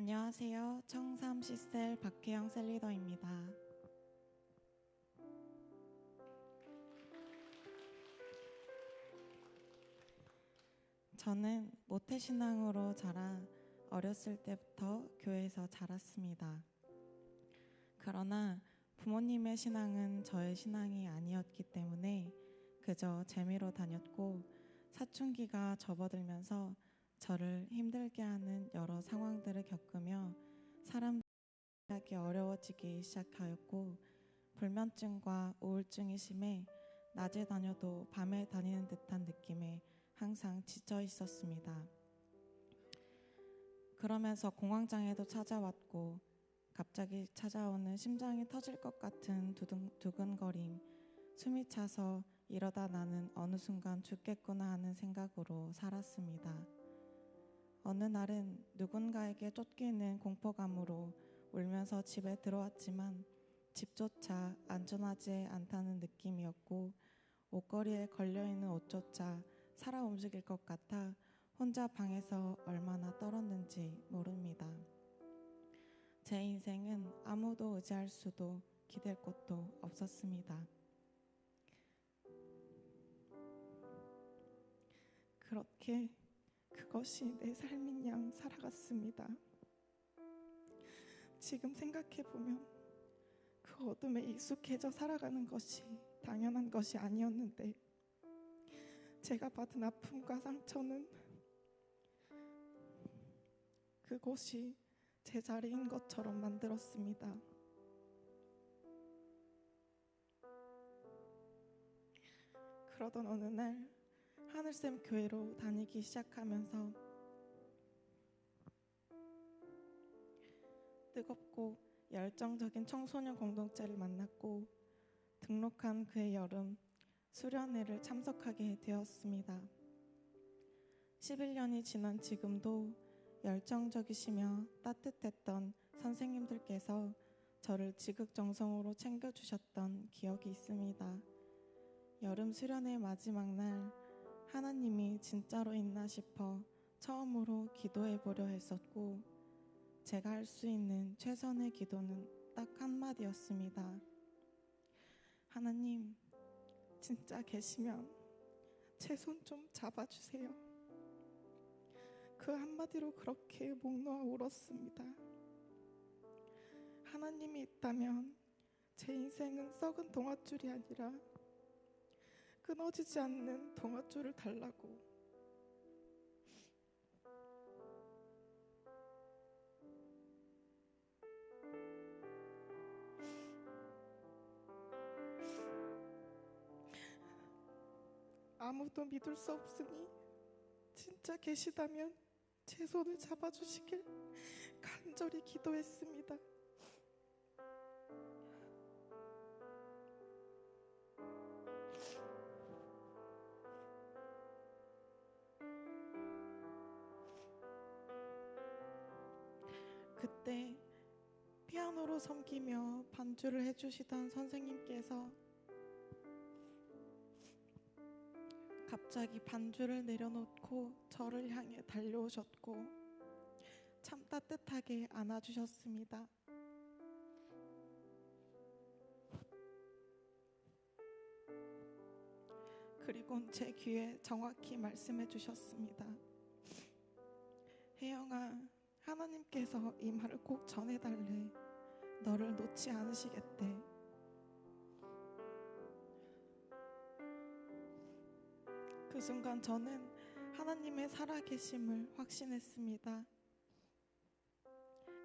안녕하세요. 청삼 시셀 박혜영 셀리더입니다. 저는 모태신앙으로 자라 어렸을 때부터 교회에서 자랐습니다. 그러나 부모님의 신앙은 저의 신앙이 아니었기 때문에 그저 재미로 다녔고, 사춘기가 접어들면서 저를 힘들게 하는 여러 상황들을 겪으며 사람들이 어려워지기 시작하였고, 불면증과 우울증이 심해 낮에 다녀도 밤에 다니는 듯한 느낌에 항상 지쳐 있었습니다. 그러면서 공황장애도 찾아왔고, 갑자기 찾아오는 심장이 터질 것 같은 두근거림, 숨이 차서 이러다 나는 어느 순간 죽겠구나 하는 생각으로 살았습니다. 어느 날은 누군가에게 쫓기는 공포감으로 울면서 집에 들어왔지만 집조차 안전하지 않다는 느낌이었고, 옷걸이에 걸려있는 옷조차 살아 움직일 것 같아 혼자 방에서 얼마나 떨었는지 모릅니다. 제 인생은 아무도 의지할 수도 기댈 곳도 없었습니다. 그렇게 그것이 내 삶인 양 살아갔습니다. 지금 생각해보면 그 어둠에 익숙해져 살아가는 것이 당연한 것이 아니었는데, 제가 받은 아픔과 상처는 그곳이 제 자리인 것처럼 만들었습니다. 그러던 어느 날 하늘샘 교회로 다니기 시작하면서 뜨겁고 열정적인 청소년 공동체를 만났고, 등록한 그해 여름 수련회를 참석하게 되었습니다. 11년이 지난 지금도 열정적이시며 따뜻했던 선생님들께서 저를 지극정성으로 챙겨주셨던 기억이 있습니다. 여름 수련회 마지막 날 하나님이 진짜로 있나 싶어 처음으로 기도해 보려 했었고, 제가 할 수 있는 최선의 기도는 딱 한마디였습니다. 하나님, 진짜 계시면 제 손 좀 잡아주세요. 그 한마디로 그렇게 목 놓아 울었습니다. 하나님이 있다면 제 인생은 썩은 동아줄이 아니라 끊어지지 않는 동아줄을 달라고. 아무도 믿을 수 없으니 진짜 계시다면 제 손을 잡아주시길 간절히 기도했습니다. 그때 피아노로 섬기며 반주를 해주시던 선생님께서 갑자기 반주를 내려놓고 저를 향해 달려오셨고 참 따뜻하게 안아주셨습니다. 그리고 제 귀에 정확히 말씀해 주셨습니다. 혜영아, 하나님께서 이 말을 꼭 전해달래. 너를 놓지 않으시겠대. 그 순간 저는 하나님의 살아계심을 확신했습니다.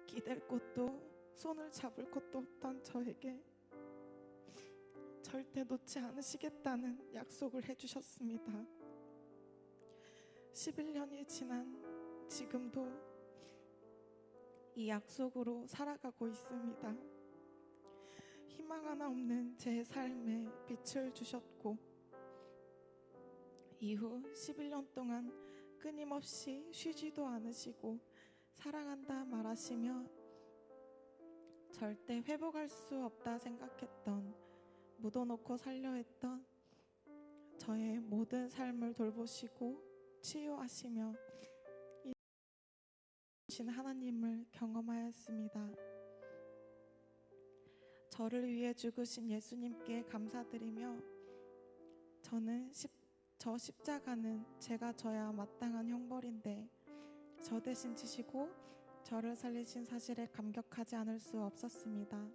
기댈 곳도 손을 잡을 곳도 없던 저에게 절대 놓지 않으시겠다는 약속을 해주셨습니다. 11년이 지난 지금도 이 약속으로 살아가고 있습니다. 희망 하나 없는 제 삶에 빛을 주셨고, 이후 11년 동안 끊임없이 쉬지도 않으시고 사랑한다 말하시며 절대 회복할 수 없다 생각했던, 묻어놓고 살려 했던 저의 모든 삶을 돌보시고 치유하시며 신 하나님을 경험하였습니다. 저를 위해 죽으신 예수님께 감사드리며 저 십자가는 제가 져야 마땅한 형벌인데 저 대신 지시고 저를 살리신 사실에 감격하지 않을 수 없었습니다.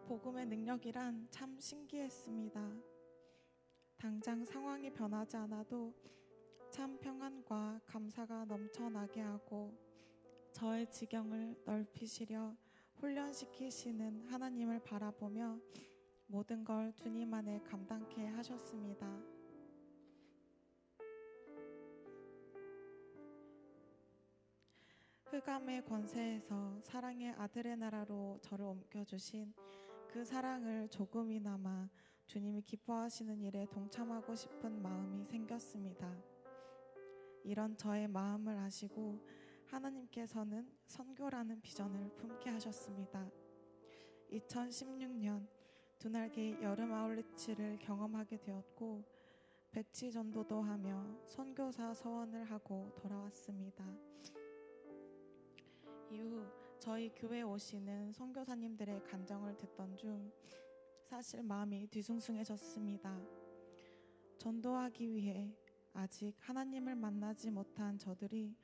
복음의 능력이란 참 신기했습니다. 당장 상황이 변하지 않아도 참 평안과 감사가 넘쳐나게 하고 저의 지경을 넓히시려 훈련시키시는 하나님을 바라보며 모든 걸 주님 안에 감당케 하셨습니다. 흑암의 권세에서 사랑의 아들의 나라로 저를 옮겨주신 그 사랑을 조금이나마 주님이 기뻐하시는 일에 동참하고 싶은 마음이 생겼습니다. 이런 저의 마음을 아시고 하나님께서는 선교라는 비전을 품게 하셨습니다. 2016년 두날개 여름 아울리치를 경험하게 되었고 백지 전도도 하며 선교사 서원을 하고 돌아왔습니다. 이후 저희 교회에 오시는 선교사님들의 간증을 듣던 중 사실 마음이 뒤숭숭해졌습니다. 전도하기 위해 아직 하나님을 만나지 못한 저들이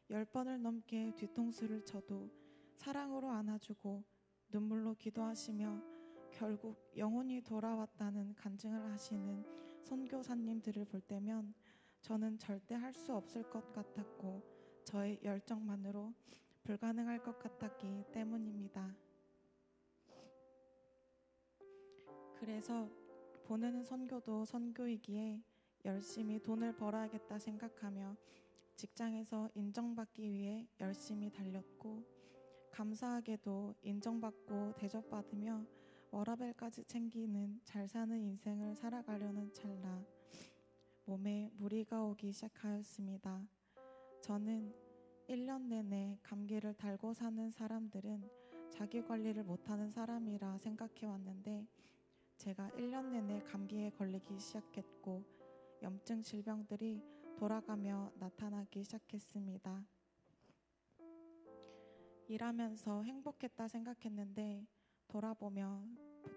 10번을 넘게 뒤통수를 쳐도 사랑으로 안아주고 눈물로 기도하시며 결국 영혼이 돌아왔다는 간증을 하시는 선교사님들을 볼 때면 저는 절대 할 수 없을 것 같았고 저의 열정만으로 불가능할 것 같았기 때문입니다. 그래서 보내는 선교도 선교이기에 열심히 돈을 벌어야겠다 생각하며 직장에서 인정받기 위해 열심히 달렸고 감사하게도 인정받고 대접받으며 워라밸까지 챙기는 잘 사는 인생을 살아가려는 찰나 몸에 무리가 오기 시작하였습니다. 저는 1년 내내 감기를 달고 사는 사람들은 자기 관리를 못하는 사람이라 생각해 왔는데 제가 1년 내내 감기에 걸리기 시작했고 염증 질병들이 돌아가며 나타나기 시작했습니다. 일하면서 행복했다 생각했는데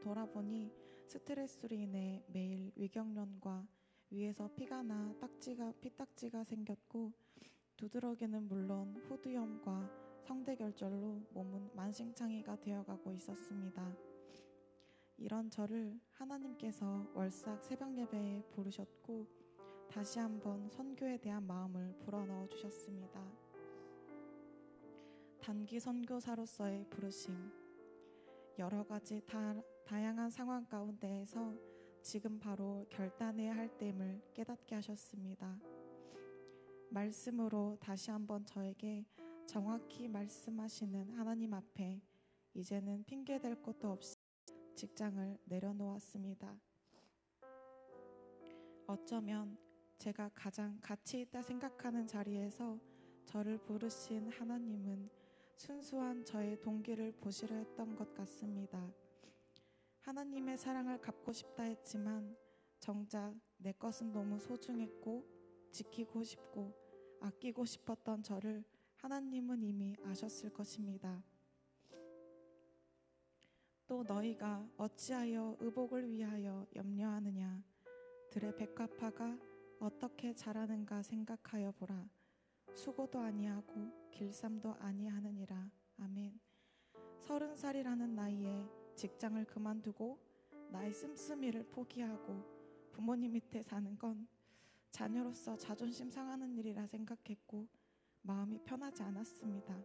돌아보니 스트레스로 인해 매일 위경련과 위에서 피가 나 피딱지가 생겼고 두드러기는 물론 후두염과 성대결절로 몸은 만신창이가 되어가고 있었습니다. 이런 저를 하나님께서 월삭 새벽 예배에 부르셨고 다시 한번 선교에 대한 마음을 불어넣어 주셨습니다. 단기 선교사로서의 부르심, 여러 가지 다양한 상황 가운데에서 지금 바로 결단해야 할 때임을 깨닫게 하셨습니다. 말씀으로 다시 한번 저에게 정확히 말씀하시는 하나님 앞에 이제는 핑계댈 것도 없이 직장을 내려놓았습니다. 어쩌면 제가 가장 가치 있다 생각하는 자리에서 저를 부르신 하나님은 순수한 저의 동기를 보시려 했던 것 같습니다. 하나님의 사랑을 갚고 싶다 했지만 정작 내 것은 너무 소중했고 지키고 싶고 아끼고 싶었던 저를 하나님은 이미 아셨을 것입니다. 또 너희가 어찌하여 의복을 위하여 염려하느냐 들의 백합화가 어떻게 자라는가 생각하여 보라. 수고도 아니하고 길쌈도 아니하느니라. 아멘. 30살이라는 나이에 직장을 그만두고 나의 씀씀이를 포기하고 부모님 밑에 사는 건 자녀로서 자존심 상하는 일이라 생각했고 마음이 편하지 않았습니다.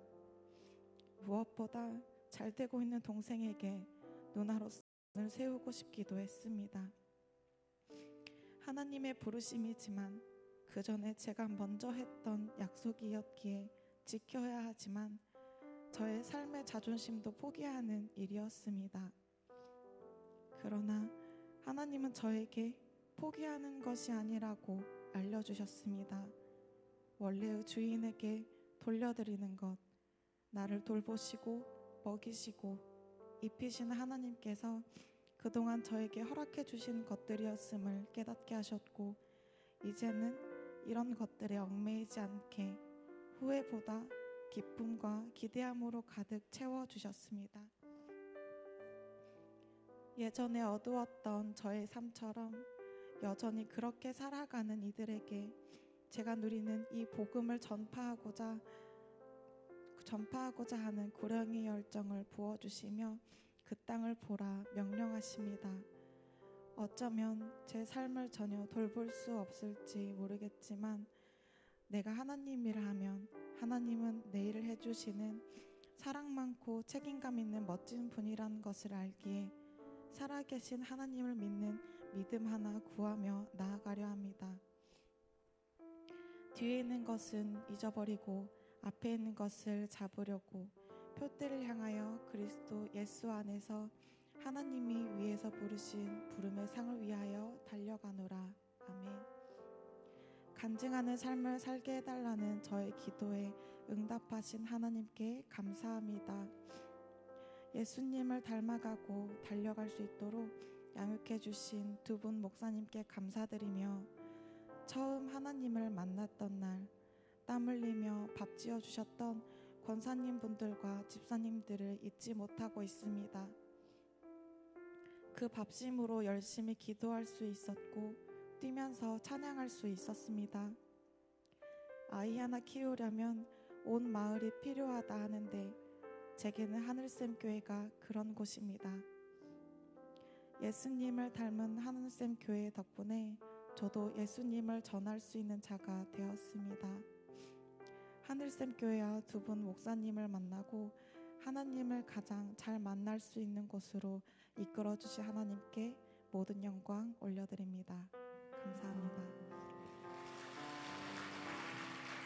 무엇보다 잘 되고 있는 동생에게 누나로서 눈을 세우고 싶기도 했습니다. 하나님의 부르심이지만 그 전에 제가 먼저 했던 약속이었기에 지켜야 하지만 저의 삶의 자존심도 포기하는 일이었습니다. 그러나 하나님은 저에게 포기하는 것이 아니라고 알려주셨습니다. 원래의 주인에게 돌려드리는 것, 나를 돌보시고 먹이시고 입히시는 하나님께서 그동안 저에게 허락해 주신 것들이었음을 깨닫게 하셨고, 이제는 이런 것들에 얽매이지 않게 후회보다 기쁨과 기대함으로 가득 채워주셨습니다. 예전에 어두웠던 저의 삶처럼 여전히 그렇게 살아가는 이들에게 제가 누리는 이 복음을 전파하고자 하는 고령의 열정을 부어주시며 그 땅을 보라 명령하십니다. 어쩌면 제 삶을 전혀 돌볼 수 없을지 모르겠지만 내가 하나님이라 하면 하나님은 내 일을 해주시는 사랑 많고 책임감 있는 멋진 분이라는 것을 알기에 살아계신 하나님을 믿는 믿음 하나 구하며 나아가려 합니다. 뒤에 있는 것은 잊어버리고 앞에 있는 것을 잡으려고 표대를 향하여 그리스도 예수 안에서 하나님이 위에서 부르신 부름의 상을 위하여 달려가노라. 아멘. 간증하는 삶을 살게 해달라는 저의 기도에 응답하신 하나님께 감사합니다. 예수님을 닮아가고 달려갈 수 있도록 양육해 주신 두 분 목사님께 감사드리며 처음 하나님을 만났던 날 땀 흘리며 밥 지어 주셨던 권사님 분들과 집사님들을 잊지 못하고 있습니다. 그 밥심으로 열심히 기도할 수 있었고 뛰면서 찬양할 수 있었습니다. 아이 하나 키우려면 온 마을이 필요하다 하는데 제게는 하늘샘 교회가 그런 곳입니다. 예수님을 닮은 하늘샘 교회 덕분에 저도 예수님을 전할 수 있는 자가 되었습니다. 하늘샘 교회와 두 분 목사님을 만나고 하나님을 가장 잘 만날 수 있는 곳으로 이끌어 주신 하나님께 모든 영광 올려드립니다.